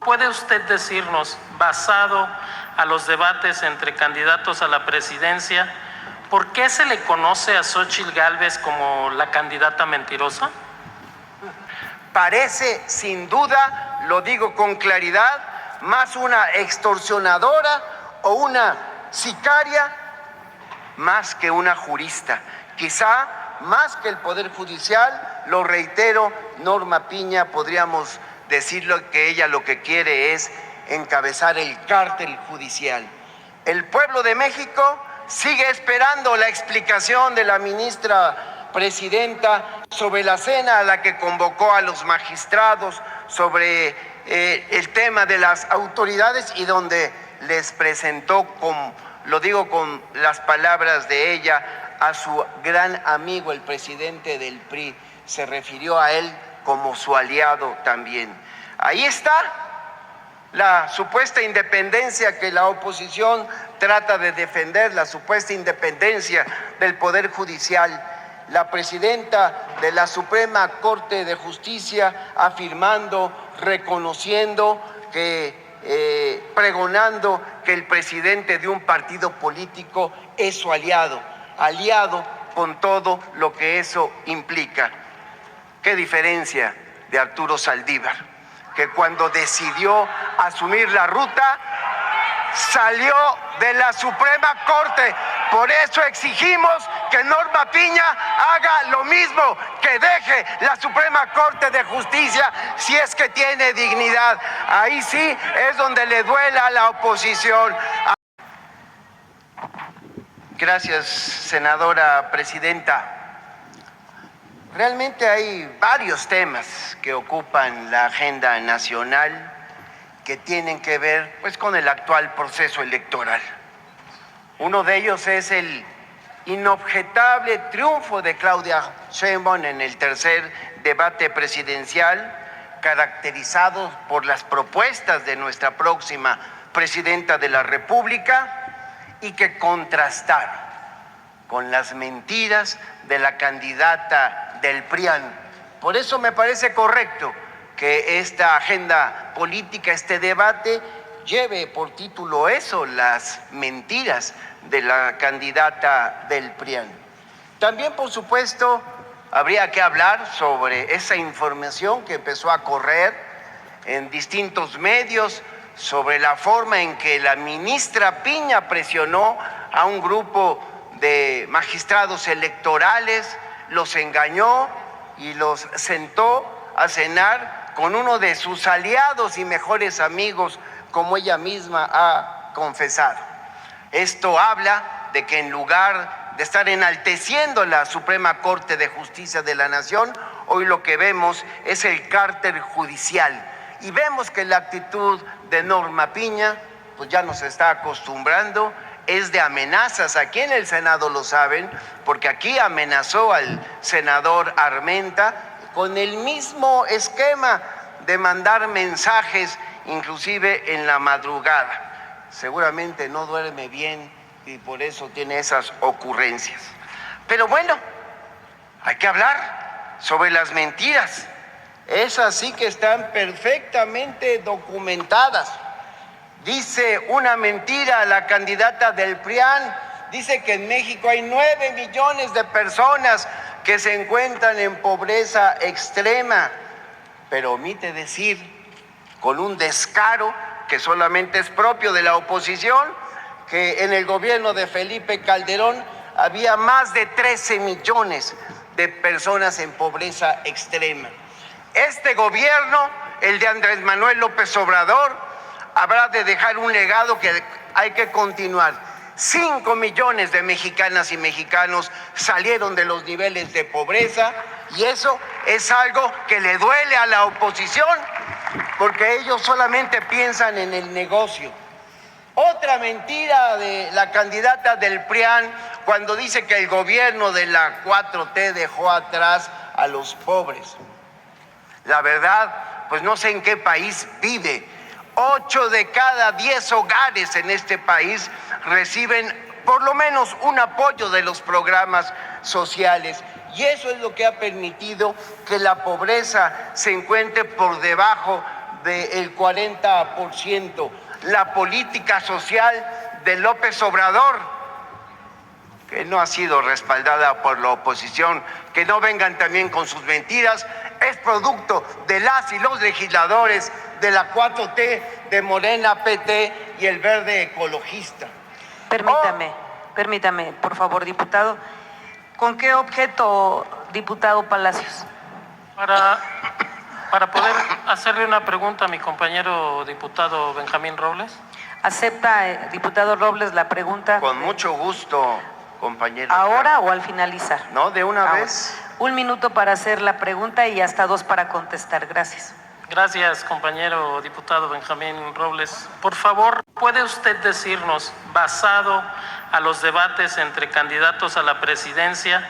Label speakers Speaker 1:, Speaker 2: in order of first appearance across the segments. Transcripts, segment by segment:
Speaker 1: ¿Puede usted decirnos, basado a los debates entre candidatos a la presidencia, por qué se le conoce a Xóchitl Gálvez como la candidata mentirosa?
Speaker 2: Parece, sin duda, lo digo con claridad, más una extorsionadora o una sicaria más que una jurista. Quizá más que el Poder Judicial, lo reitero, Norma Piña, podríamos decirlo que ella lo que quiere es encabezar el cártel judicial. El pueblo de México sigue esperando la explicación de la ministra presidenta sobre la cena a la que convocó a los magistrados, sobre el tema de las autoridades y donde les presentó, lo digo con las palabras de ella, a su gran amigo, el presidente del PRI. Se refirió a él como su aliado también. Ahí está la supuesta independencia que la oposición trata de defender, la supuesta independencia del Poder Judicial. La presidenta de la Suprema Corte de Justicia afirmando, reconociendo pregonando que el presidente de un partido político es su aliado con todo lo que eso implica. ¿Qué diferencia de Arturo Saldívar, que cuando decidió asumir la ruta salió de la Suprema Corte? Por eso exigimos que Norma Piña haga lo mismo, que deje la Suprema Corte de Justicia si es que tiene dignidad. Ahí sí es donde le duela a la oposición. Gracias, senadora presidenta. Realmente hay varios temas que ocupan la agenda nacional que tienen que ver pues con el actual proceso electoral. Uno de ellos es el inobjetable triunfo de Claudia Sheinbaum en el tercer debate presidencial, caracterizado por las propuestas de nuestra próxima presidenta de la República y que contrastaron con las mentiras de la candidata del PRIAN. Por eso me parece correcto que esta agenda política, este debate, lleve por título eso, las mentiras de la candidata del PRIAN. También, por supuesto, habría que hablar sobre esa información que empezó a correr en distintos medios sobre la forma en que la ministra Piña presionó a un grupo de magistrados electorales, los engañó y los sentó a cenar con uno de sus aliados y mejores amigos, como ella misma ha confesado. Esto habla de que en lugar de estar enalteciendo la Suprema Corte de Justicia de la Nación, hoy lo que vemos es el cártel judicial. Y vemos que la actitud de Norma Piña, pues ya nos está acostumbrando, es de amenazas. Aquí en el Senado lo saben, porque aquí amenazó al senador Armenta con el mismo esquema de mandar mensajes, inclusive en la madrugada. Seguramente no duerme bien y por eso tiene esas ocurrencias. Pero bueno, hay que hablar sobre las mentiras. Esas sí que están perfectamente documentadas. Dice una mentira la candidata del PRIAN, dice que en México hay 9 millones de personas que se encuentran en pobreza extrema, pero omite decir, con un descaro que solamente es propio de la oposición, que en el gobierno de Felipe Calderón había más de 13 millones de personas en pobreza extrema. Este gobierno, el de Andrés Manuel López Obrador, habrá de dejar un legado que hay que continuar. 5 millones de mexicanas y mexicanos salieron de los niveles de pobreza y eso es algo que le duele a la oposición porque ellos solamente piensan en el negocio. Otra mentira de la candidata del PRIAN cuando dice que el gobierno de la 4T dejó atrás a los pobres. La verdad, pues no sé en qué país vive. 8 de cada 10 hogares en este país reciben por lo menos un apoyo de los programas sociales. Y eso es lo que ha permitido que la pobreza se encuentre por debajo del 40%, la política social de López Obrador, que no ha sido respaldada por la oposición, que no vengan también con sus mentiras, es producto de las y los legisladores de la 4T, de Morena, PT y el Verde Ecologista.
Speaker 3: Permítame, por favor, diputado. ¿Con qué objeto, diputado Palacios?
Speaker 1: Para poder hacerle una pregunta a mi compañero diputado Benjamín Robles.
Speaker 3: ¿Acepta, diputado Robles, la pregunta?
Speaker 2: Con mucho gusto, compañero.
Speaker 3: ¿Ahora o al finalizar?
Speaker 2: No, de una
Speaker 3: Ahora.
Speaker 2: vez.
Speaker 3: 1 minuto para hacer la pregunta y hasta 2 para contestar. Gracias.
Speaker 1: Gracias, compañero diputado Benjamín Robles. Por favor, ¿puede usted decirnos, basado a los debates entre candidatos a la presidencia,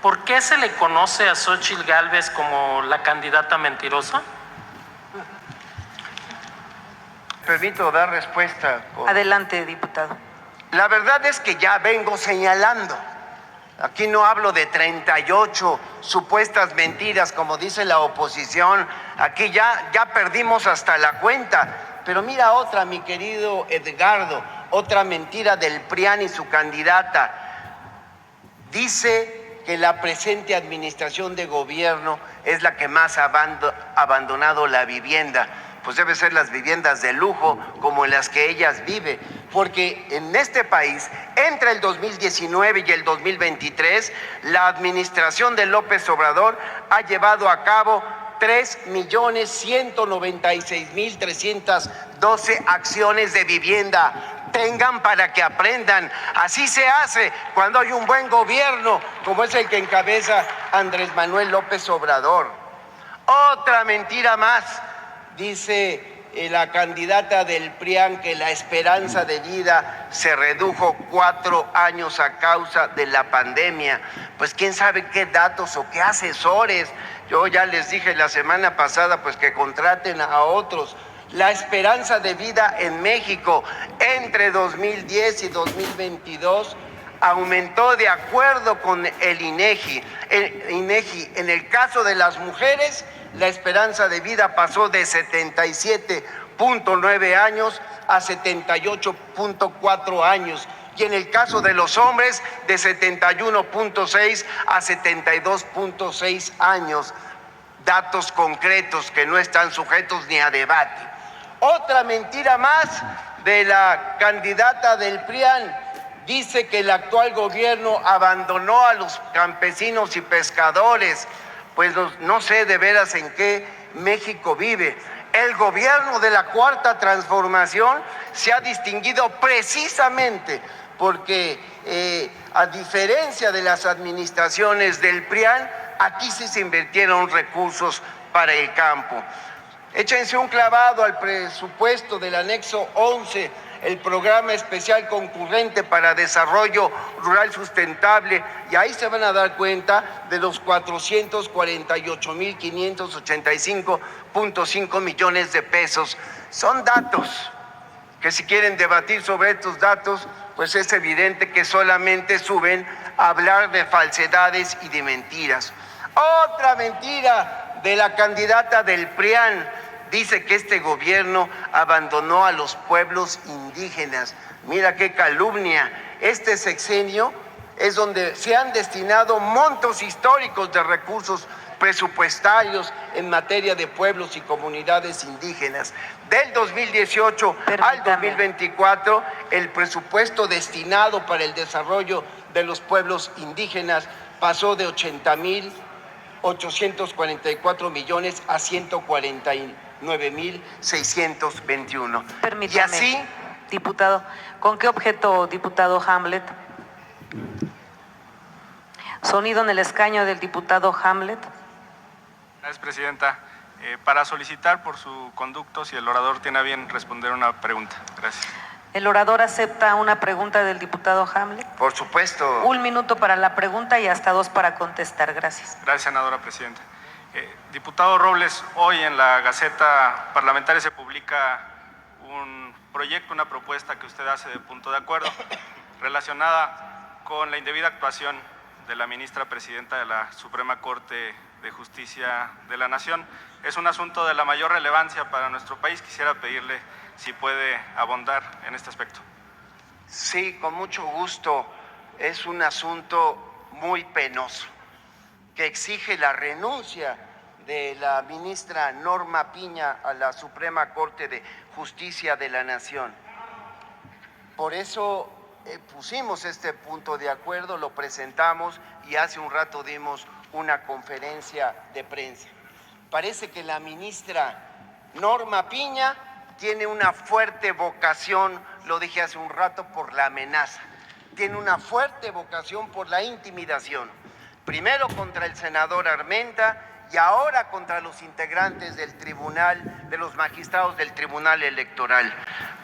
Speaker 1: por qué se le conoce a Xóchitl Gálvez como la candidata mentirosa?
Speaker 2: Permito dar respuesta.
Speaker 3: Adelante, diputado.
Speaker 2: La verdad es que ya vengo señalando. Aquí no hablo de 38 supuestas mentiras, como dice la oposición. Aquí ya perdimos hasta la cuenta. Pero mira otra, mi querido Edgardo, otra mentira del PRIAN y su candidata. Dice que la presente administración de gobierno es la que más ha abandonado la vivienda. Pues debe ser las viviendas de lujo como en las que ellas viven, porque en este país, entre el 2019 y el 2023, la administración de López Obrador ha llevado a cabo 3.196.312 acciones de vivienda. Tengan para que aprendan. Así se hace cuando hay un buen gobierno, como es el que encabeza Andrés Manuel López Obrador. Otra mentira más. Dice la candidata del PRIAN que la esperanza de vida se redujo 4 años a causa de la pandemia. Pues quién sabe qué datos o qué asesores. Yo ya les dije la semana pasada pues que contraten a otros. La esperanza de vida en México entre 2010 y 2022 aumentó de acuerdo con el INEGI. En el caso de las mujeres, la esperanza de vida pasó de 77.9 años a 78.4 años. Y en el caso de los hombres, de 71.6 a 72.6 años. Datos concretos que no están sujetos ni a debate. Otra mentira más de la candidata del PRIAN. Dice que el actual gobierno abandonó a los campesinos y pescadores. Pues no sé de veras en qué México vive. El gobierno de la Cuarta Transformación se ha distinguido precisamente porque, a diferencia de las administraciones del PRIAN, aquí sí se invirtieron recursos para el campo. Échense un clavado al presupuesto del anexo 11, el programa especial concurrente para desarrollo rural sustentable, y ahí se van a dar cuenta de los 448.585.5 millones de pesos. Son datos que si quieren debatir sobre estos datos, pues es evidente que solamente suben a hablar de falsedades y de mentiras. Otra mentira de la candidata del PRIAN. Dice que este gobierno abandonó a los pueblos indígenas. Mira qué calumnia. Este sexenio es donde se han destinado montos históricos de recursos presupuestarios en materia de pueblos y comunidades indígenas. Del 2018 al 2024, el presupuesto destinado para el desarrollo de los pueblos indígenas pasó de 80.844 millones a 149.621.
Speaker 3: Permítame,
Speaker 2: y así,
Speaker 3: diputado, ¿con qué objeto, diputado Hamlet? Sonido en el escaño del diputado Hamlet.
Speaker 4: Gracias, presidenta. Para solicitar por su conducto, si el orador tiene a bien responder una pregunta. Gracias.
Speaker 3: ¿El orador acepta una pregunta del diputado Hamlet?
Speaker 2: por supuesto.
Speaker 3: 1 minuto para la pregunta y hasta 2 para contestar. Gracias.
Speaker 4: Gracias, senadora presidenta. Diputado Robles, hoy en la Gaceta Parlamentaria se publica un proyecto, una propuesta que usted hace de punto de acuerdo relacionada con la indebida actuación de la ministra presidenta de la Suprema Corte de Justicia de la Nación. Es un asunto de la mayor relevancia para nuestro país. Quisiera pedirle si puede abundar en este aspecto.
Speaker 2: Sí, con mucho gusto. Es un asunto muy penoso que exige la renuncia de la ministra Norma Piña a la Suprema Corte de Justicia de la Nación. Por eso pusimos este punto de acuerdo, lo presentamos y hace un rato dimos una conferencia de prensa. Parece que la ministra Norma Piña tiene una fuerte vocación, lo dije hace un rato, por la amenaza. Tiene una fuerte vocación por la intimidación. Primero contra el senador Armenta y ahora contra los integrantes del tribunal, de los magistrados del Tribunal Electoral.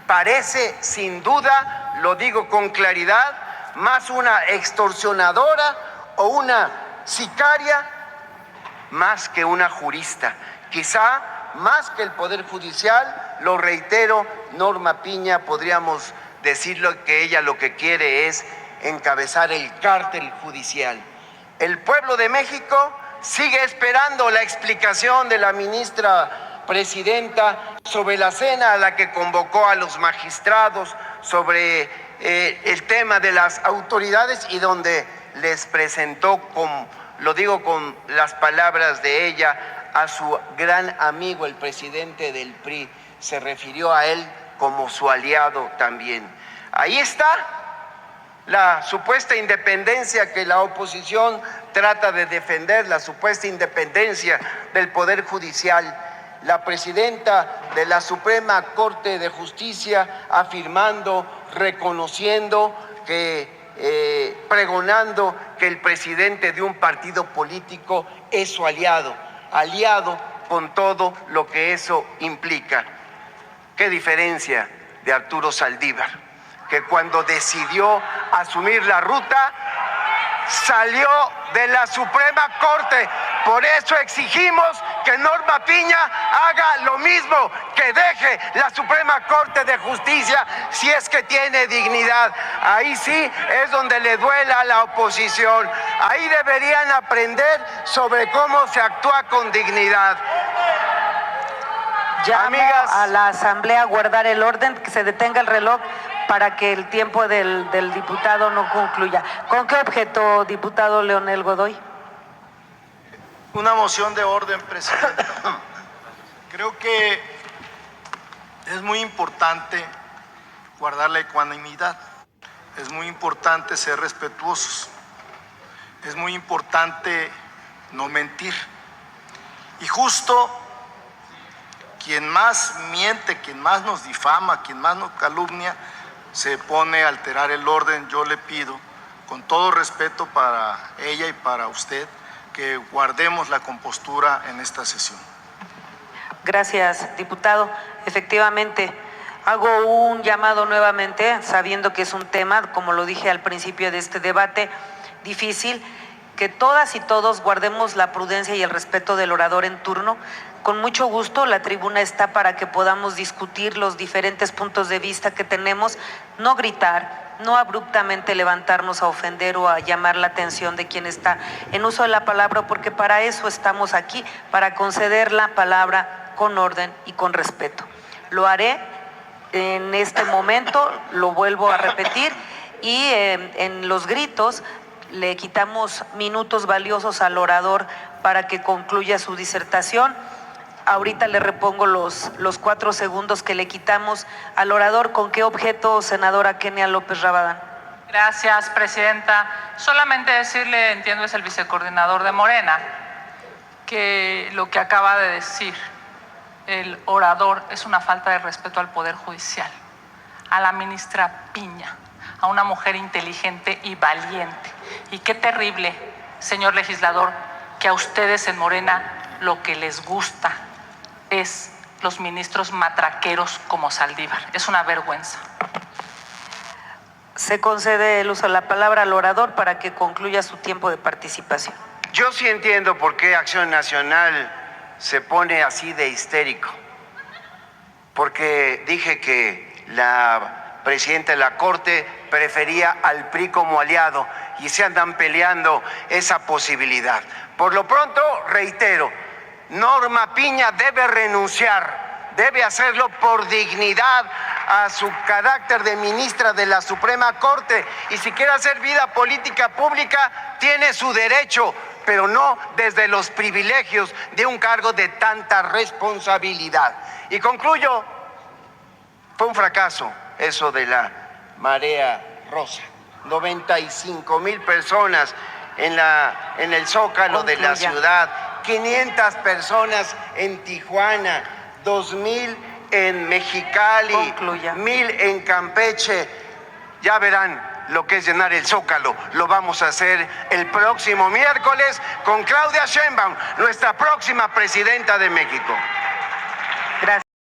Speaker 2: Parece, sin duda, lo digo con claridad, más una extorsionadora o una sicaria más que una jurista. Quizá más que el Poder Judicial, lo reitero, Norma Piña, podríamos decirlo que ella lo que quiere es encabezar el cártel judicial. El pueblo de México sigue esperando la explicación de la ministra presidenta sobre la cena a la que convocó a los magistrados, sobre el tema de las autoridades y donde les presentó, lo digo con las palabras de ella, a su gran amigo, el presidente del PRI. Se refirió a él como su aliado también. Ahí está la supuesta independencia que la oposición trata de defender, la supuesta independencia del Poder Judicial. La presidenta de la Suprema Corte de Justicia afirmando, reconociendo que, pregonando que el presidente de un partido político es su aliado con todo lo que eso implica. ¿Qué diferencia de Arturo Saldívar, que cuando decidió asumir la ruta salió de la Suprema Corte? Por eso exigimos que Norma Piña haga lo mismo, que deje la Suprema Corte de Justicia si es que tiene dignidad. Ahí sí es donde le duela a la oposición. Ahí deberían aprender sobre cómo se actúa con dignidad.
Speaker 3: Llamo
Speaker 2: Amigas,
Speaker 3: a la Asamblea a guardar el orden, que se detenga el reloj para que el tiempo del diputado no concluya. ¿Con qué objeto, diputado Leonel Godoy?
Speaker 5: Una moción de orden, presidente. Creo que es muy importante guardar la ecuanimidad, es muy importante ser respetuosos, es muy importante no mentir. Y justo quien más miente, quien más nos difama, quien más nos calumnia, se pone a alterar el orden. Yo le pido, con todo respeto para ella y para usted, que guardemos la compostura en esta sesión.
Speaker 3: Gracias, diputado. Efectivamente, hago un llamado nuevamente, sabiendo que es un tema, como lo dije al principio de este debate, difícil, que todas y todos guardemos la prudencia y el respeto del orador en turno. Con mucho gusto, la tribuna está para que podamos discutir los diferentes puntos de vista que tenemos, no gritar, no abruptamente levantarnos a ofender o a llamar la atención de quien está en uso de la palabra, porque para eso estamos aquí, para conceder la palabra con orden y con respeto. Lo haré en este momento, lo vuelvo a repetir, y en los gritos le quitamos minutos valiosos al orador para que concluya su disertación. Ahorita le repongo los 4 segundos que le quitamos al orador. ¿Con qué objeto, senadora Kenia López Rabadán?
Speaker 6: Gracias, presidenta. Solamente decirle, entiendo es el vicecoordinador de Morena, que lo que acaba de decir el orador es una falta de respeto al Poder Judicial, a la ministra Piña, a una mujer inteligente y valiente. Y qué terrible, señor legislador, que a ustedes en Morena lo que les gusta es los ministros matraqueros como Saldívar. Es una vergüenza.
Speaker 3: Se concede el uso de la palabra al orador para que concluya su tiempo de participación.
Speaker 2: yo sí entiendo por qué Acción Nacional se pone así de histérico, porque dije que la presidenta de la Corte prefería al PRI como aliado y se andan peleando esa posibilidad. Por lo pronto, reitero, Norma Piña debe renunciar, debe hacerlo por dignidad a su carácter de ministra de la Suprema Corte, y si quiere hacer vida política pública, tiene su derecho, pero no desde los privilegios de un cargo de tanta responsabilidad. Y concluyo, fue un fracaso eso de la marea rosa. 95,000 personas en el Zócalo de la ciudad, 500 personas en Tijuana, 2,000 en Mexicali, 1,000 en Campeche. Ya verán lo que es llenar el Zócalo. Lo vamos a hacer el próximo miércoles con Claudia Sheinbaum, nuestra próxima presidenta de México.